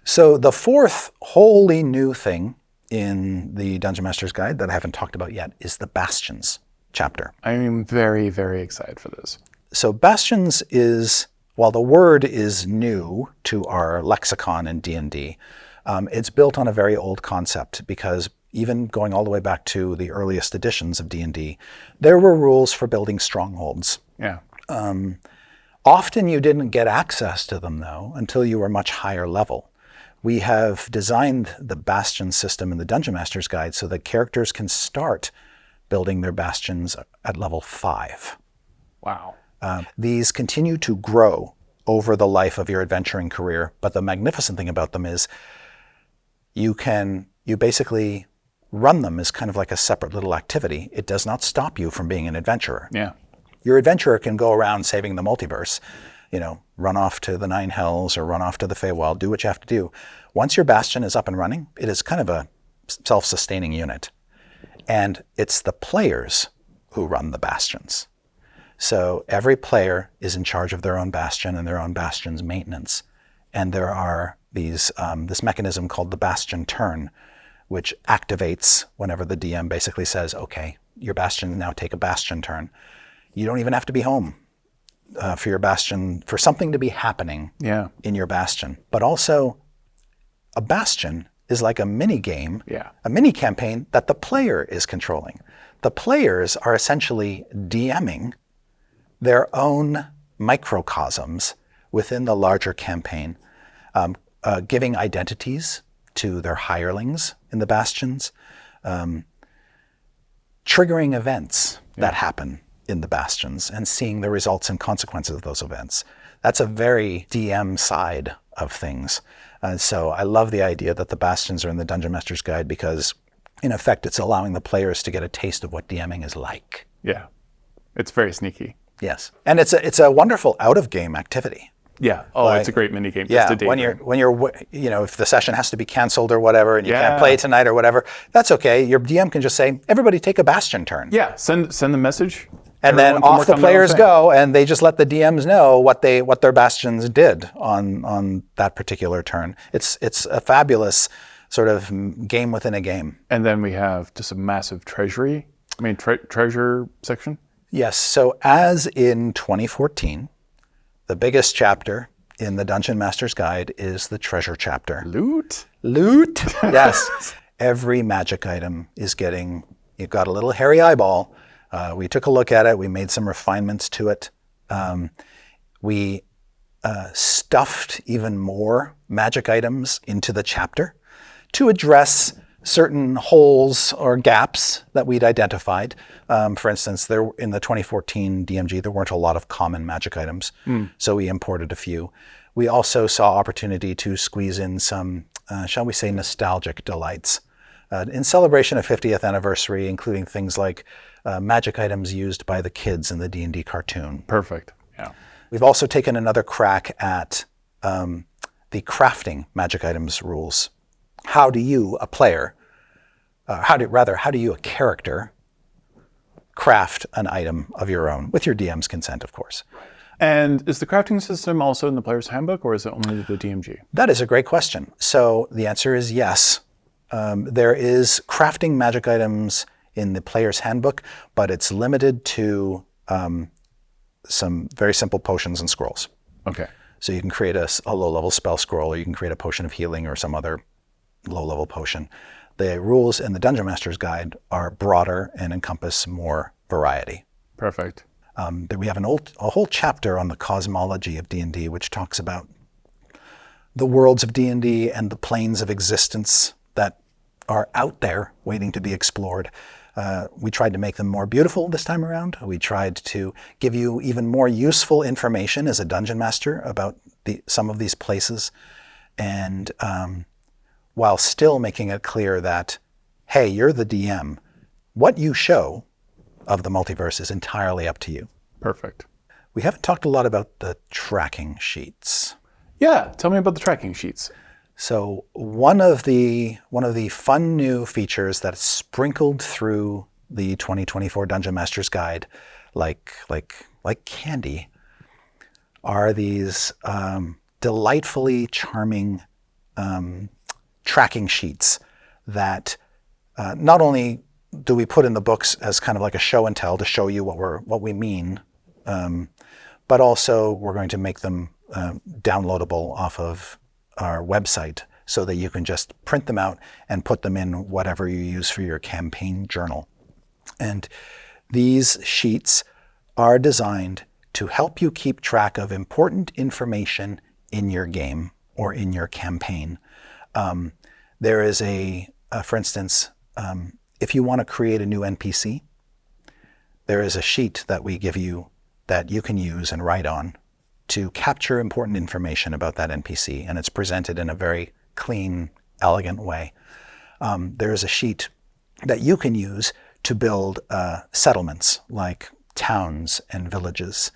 So the fourth wholly new thing in the Dungeon Master's Guide that I haven't talked about yet is the Bastions chapter. I am very, very excited for this. So Bastions is, while the word is new to our lexicon in D&D, it's built on a very old concept, because even going all the way back to the earliest editions of D&D, there were rules for building strongholds. Yeah. Often you didn't get access to them, though, until you were much higher level. We have designed the Bastion system in the Dungeon Master's Guide so that characters can start building their bastions at level 5. Wow. These continue to grow over the life of your adventuring career, but the magnificent thing about them is you basically run them as kind of like a separate little activity. It does not stop you from being an adventurer. Yeah. Your adventurer can go around saving the multiverse, run off to the Nine Hells or run off to the Feywild, do what you have to do. Once your bastion is up and running, it is kind of a self-sustaining unit. And it's the players who run the bastions. So every player is in charge of their own bastion and their own bastion's maintenance. And there are this mechanism called the bastion turn, which activates whenever the DM basically says, okay, your bastion now take a bastion turn. You don't even have to be home for your bastion, for something to be happening in your bastion. But also, a bastion is like a mini game, a mini campaign that the player is controlling. The players are essentially DMing their own microcosms within the larger campaign, giving identities to their hirelings in the bastions, triggering events that happen in the bastions and seeing the results and consequences of those events. That's a very DM side of things. So I love the idea that the bastions are in the Dungeon Master's Guide, because in effect it's allowing the players to get a taste of what DMing is like. Yeah. It's very sneaky. Yes. And it's a wonderful out-of-game activity. Yeah. Oh, it's a great mini game. Yeah. Just to when you're if the session has to be canceled or whatever, and you can't play tonight or whatever, that's okay. Your DM can just say, everybody take a bastion turn. Yeah. Send the message. And then off the players go, and they just let the DMs know what their bastions did on that particular turn. It's a fabulous sort of game within a game. And then we have just a massive treasury. Treasure section. Yes. So as in 2014, the biggest chapter in the Dungeon Master's Guide is the treasure chapter. Loot. Yes. Every magic item is you've got a little hairy eyeball. We took a look at it. We made some refinements to it. We stuffed even more magic items into the chapter to address certain holes or gaps that we'd identified. For instance, in the 2014 DMG, there weren't a lot of common magic items, so we imported a few. We also saw opportunity to squeeze in some, shall we say, nostalgic delights. In celebration of 50th anniversary, including things like magic items used by the kids in the D&D cartoon. Perfect. Yeah. We've also taken another crack at the crafting magic items rules. How do you, a player, how do you, a character, craft an item of your own, with your DM's consent, of course? And is the crafting system also in the player's handbook, or is it only the DMG? That is a great question. So the answer is yes. There is crafting magic items in the player's handbook, but it's limited to some very simple potions and scrolls. Okay. So you can create a low-level spell scroll, or you can create a potion of healing or some other low-level potion. The rules in the Dungeon Master's Guide are broader and encompass more variety. Perfect. We have a whole chapter on the cosmology of D&D, which talks about the worlds of D&D and the planes of existence that are out there waiting to be explored. We tried to make them more beautiful this time around. We tried to give you even more useful information as a dungeon master about some of these places, and while still making it clear that, hey, you're the DM. What you show of the multiverse is entirely up to you. Perfect. We haven't talked a lot about the tracking sheets. Yeah, tell me about the tracking sheets. So one of the fun new features that's sprinkled through the 2024 Dungeon Master's Guide, like candy, are these delightfully charming tracking sheets that not only do we put in the books as kind of like a show and tell to show you what we mean, but also we're going to make them downloadable off of our website so that you can just print them out and put them in whatever you use for your campaign journal. And these sheets are designed to help you keep track of important information in your game or in your campaign. There is for instance, if you want to create a new NPC, there is a sheet that we give you that you can use and write on to capture important information about that NPC, and it's presented in a very clean, elegant way. There is a sheet that you can use to build settlements like towns and villages.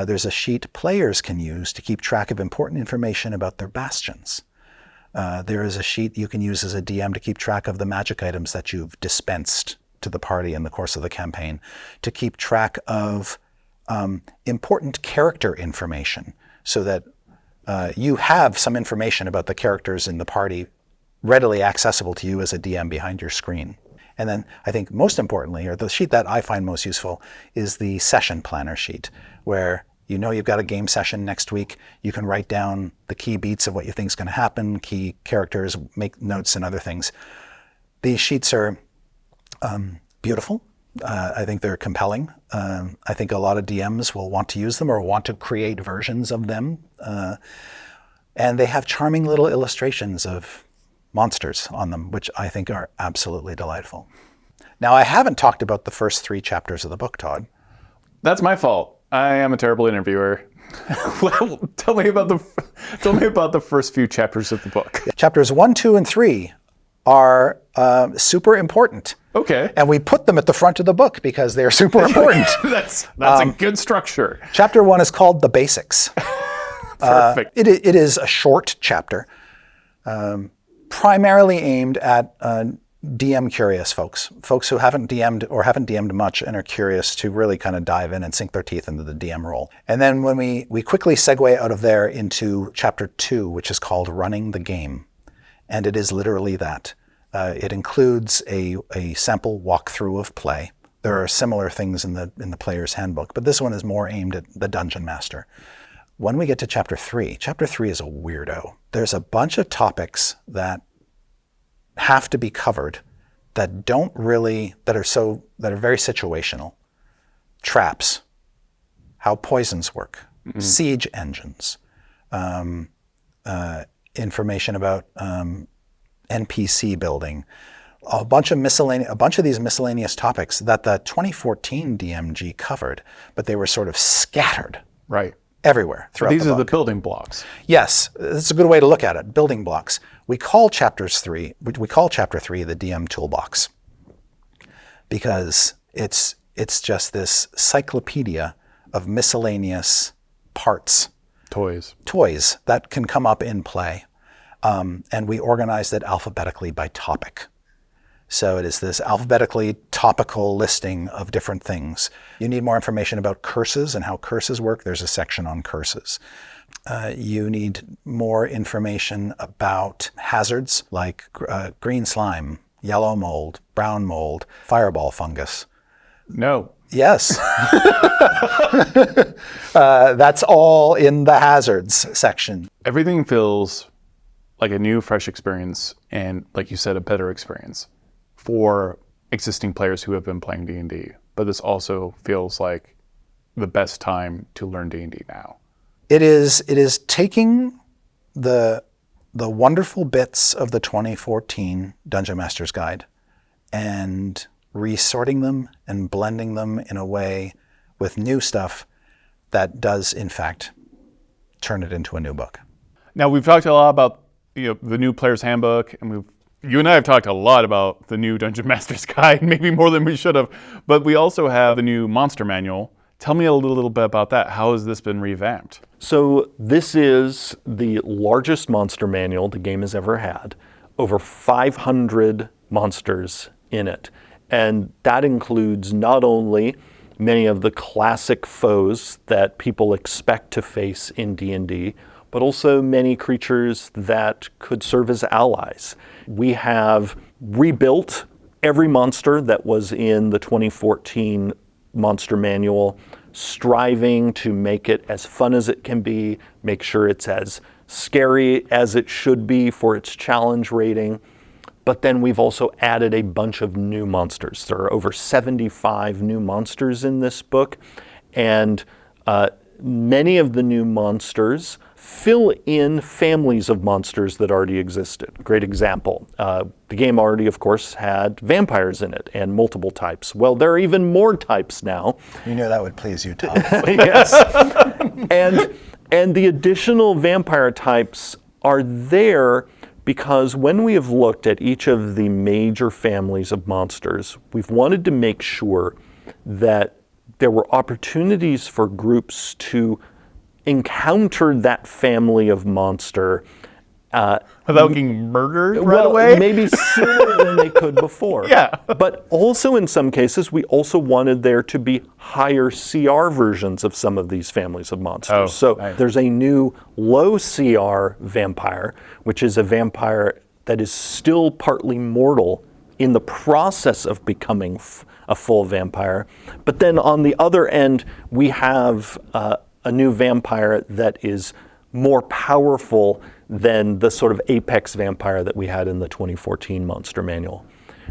There's a sheet players can use to keep track of important information about their bastions. There is a sheet you can use as a DM to keep track of the magic items that you've dispensed to the party in the course of the campaign, to keep track of important character information so that you have some information about the characters in the party readily accessible to you as a DM behind your screen. And then I think most importantly, or the sheet that I find most useful, is the session planner sheet, where you know you've got a game session next week. You can write down the key beats of what you think is going to happen, key characters, make notes and other things. These sheets are beautiful. I think they're compelling. I think a lot of DMs will want to use them or want to create versions of them. And they have charming little illustrations of monsters on them, which I think are absolutely delightful. Now, I haven't talked about the first 3 chapters of the book, Todd. That's my fault. I am a terrible interviewer. Well, tell me about the first few chapters of the book. Chapters 1, 2, and 3 are super important. Okay. And we put them at the front of the book because they're super important. That's a good structure. Chapter 1 is called The Basics. Perfect. It is a short chapter, primarily aimed at DM curious folks who haven't DM'd or haven't DM'd much and are curious to really kind of dive in and sink their teeth into the DM role. And then when we quickly segue out of there into chapter 2, which is called Running the Game. And it is literally that. It includes a sample walkthrough of play. There are similar things in the player's handbook, but this one is more aimed at the dungeon master. When we get to chapter 3 is a weirdo. There's a bunch of topics that have to be covered that are very situational. Traps, how poisons work, siege engines, information about NPC building, a bunch of these miscellaneous topics that the 2014 DMG covered, but they were sort of scattered. Right. Everywhere throughout the book. These are the building blocks. Yes, that's a good way to look at it. Building blocks. We call chapter 3 the DM toolbox because it's just this cyclopedia of miscellaneous parts, toys that can come up in play, and we organized it alphabetically by topic. So it is this alphabetically topical listing of different things. You need more information about curses and how curses work. There's a section on curses. You need more information about hazards like green slime, yellow mold, brown mold, fireball fungus. No. Yes. That's all in the hazards section. Everything feels like a new, fresh experience and, like you said, a better experience for existing players who have been playing D&D. But this also feels like the best time to learn D&D now. It is taking the wonderful bits of the 2014 Dungeon Master's Guide and resorting them and blending them in a way with new stuff that does, in fact, turn it into a new book. Now, we've talked a lot about the new player's handbook, and you and I have talked a lot about the new Dungeon Master's Guide, maybe more than we should have, but we also have the new monster manual Tell me a little bit about that. How has this been revamped? So this is the largest monster manual the game has ever had. Over 500 monsters in it. And that includes not only many of the classic foes that people expect to face in D&D, but also many creatures that could serve as allies. We have rebuilt every monster that was in the 2014 Monster Manual, striving to make it as fun as it can be, make sure it's as scary as it should be for its challenge rating. But then we've also added a bunch of new monsters. There are over 75 new monsters in this book, and many of the new monsters fill in families of monsters that already existed. Great example. The game already, of course, had vampires in it and multiple types. Well, there are even more types now. You knew that would please you, Tom. Yes. And the additional vampire types are there because when we have looked at each of the major families of monsters, we've wanted to make sure that there were opportunities for groups to encounter that family of monster Without getting murdered right well, away? maybe sooner than they could before. Yeah. But also in some cases, we also wanted there to be higher CR versions of some of these families of monsters. Oh, so nice. there's a new low CR vampire, which is a vampire that is still partly mortal in the process of becoming a full vampire. But then on the other end, we have a new vampire that is more powerful than the sort of apex vampire that we had in the 2014 Monster Manual.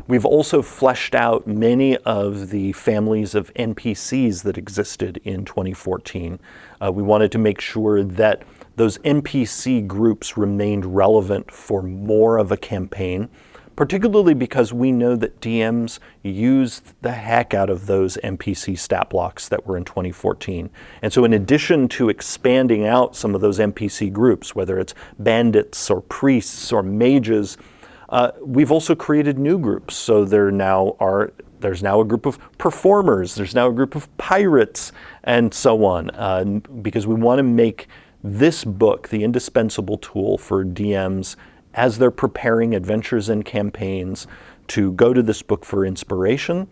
We've also fleshed out many of the families of NPCs that existed in 2014. We wanted to make sure that those NPC groups remained relevant for more of a campaign, particularly because we know that DMs used the heck out of those NPC stat blocks that were in 2014. And so in addition to expanding out some of those NPC groups, whether it's bandits or priests or mages, we've also created new groups. So there's now a group of performers, there's now a group of pirates, and so on, because we want to make this book the indispensable tool for DMs as they're preparing adventures and campaigns to go to this book for inspiration,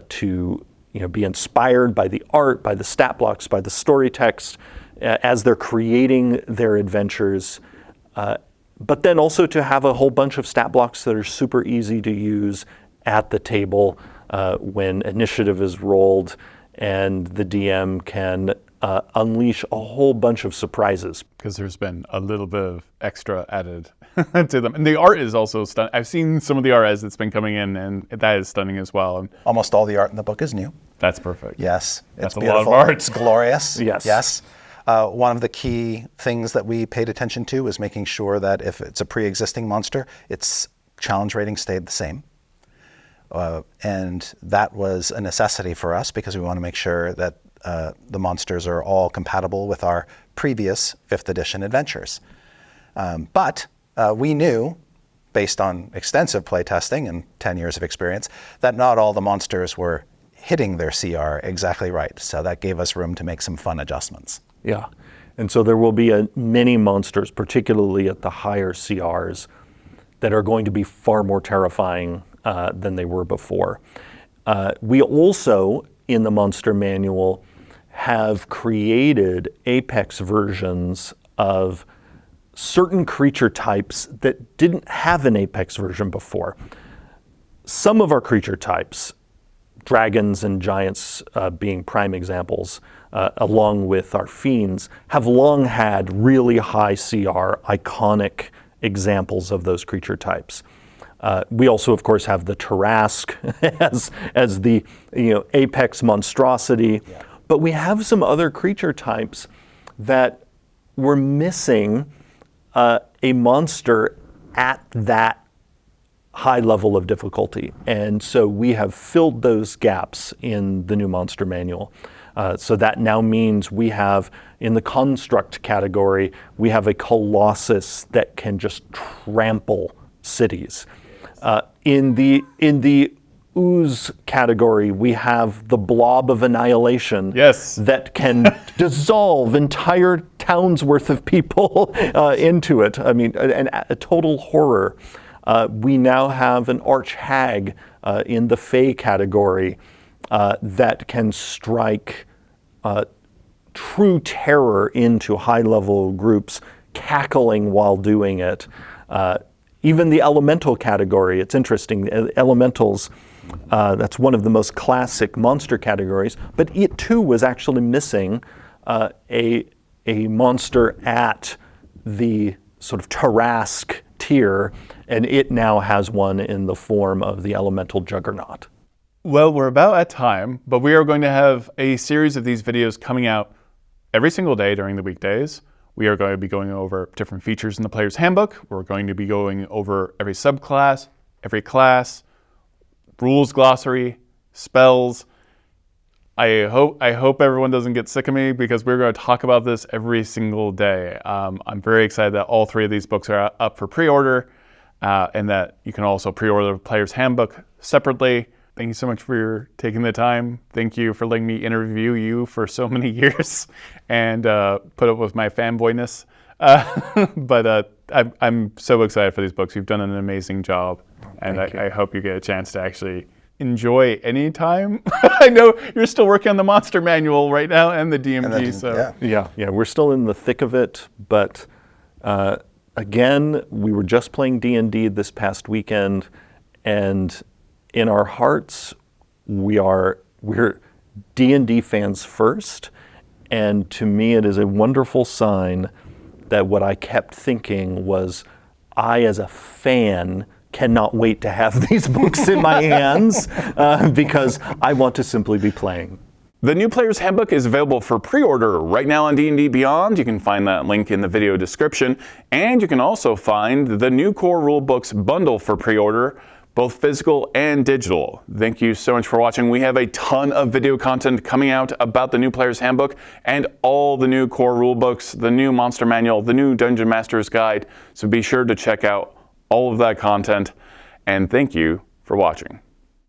to be inspired by the art, by the stat blocks, by the story text, as they're creating their adventures, but then also to have a whole bunch of stat blocks that are super easy to use at the table when initiative is rolled and the DM can unleash a whole bunch of surprises. Because there's been a little bit of extra added to them. And the art is also stunning. I've seen some of the art that's been coming in, and that is stunning as well. And Almost all the art in the book is new. that's perfect. Yes, That's it's a beautiful. lot of art. It's glorious. Yes. Yes. One of the key things that we paid attention to is making sure that if it's a pre-existing monster, its challenge rating stayed the same. And that was a necessity for us because we want to make sure that the monsters are all compatible with our previous 5th edition adventures. But we knew, based on extensive playtesting and 10 years of experience, that not all the monsters were hitting their CR exactly right. So that gave us room to make some fun adjustments. Yeah, and so there will be many monsters, particularly at the higher CRs, that are going to be far more terrifying than they were before. We also, in the Monster Manual, have created Apex versions of certain creature types that didn't have an Apex version before. Some of our creature types, dragons and giants being prime examples, along with our fiends, have long had really high CR, iconic examples of those creature types. We also, of course, have the Tarrasque as the apex monstrosity, but we have some other creature types that were missing a monster at that high level of difficulty, and so we have filled those gaps in the new Monster Manual. So that now means we have, in the construct category, we have a colossus that can just trample cities. In the ooze category, we have the blob of annihilation. Yes. That can dissolve entire towns worth of people into it. I mean, a total horror. We now have an arch hag in the Fey category that can strike true terror into high-level groups, cackling while doing it. Even the elemental category, it's interesting. Elementals, that's one of the most classic monster categories, but it too was actually missing a monster at the sort of Tarrasque tier, and it now has one in the form of the elemental juggernaut. Well, we're about at time, but we are going to have a series of these videos coming out every single day during the weekdays. We are going to be going over different features in the player's handbook. We're going to be going over every subclass, every class, rules glossary, spells. I hope everyone doesn't get sick of me because we're going to talk about this every single day. I'm very excited that all 3 of these books are up for pre-order and that you can also pre-order the player's handbook separately. Thank you so much for taking the time. Thank you for letting me interview you for so many years and put up with my fanboyness. But I'm so excited for these books. You've done an amazing job. And I hope you get a chance to actually enjoy any time. I know you're still working on the monster manual right now and the DMG. Yeah, we're still in the thick of it. But again, we were just playing D&D this past weekend, and in our hearts, we're D&D fans first, and to me it is a wonderful sign that what I kept thinking was, I as a fan cannot wait to have these books in my hands because I want to simply be playing. The new Player's Handbook is available for pre-order right now on D&D Beyond. You can find that link in the video description, and you can also find the new Core Rulebooks bundle for pre-order, both physical and digital. Thank you so much for watching. We have a ton of video content coming out about the new Player's Handbook and all the new Core Rulebooks, the new Monster Manual, the new Dungeon Master's Guide. So be sure to check out all of that content, and thank you for watching.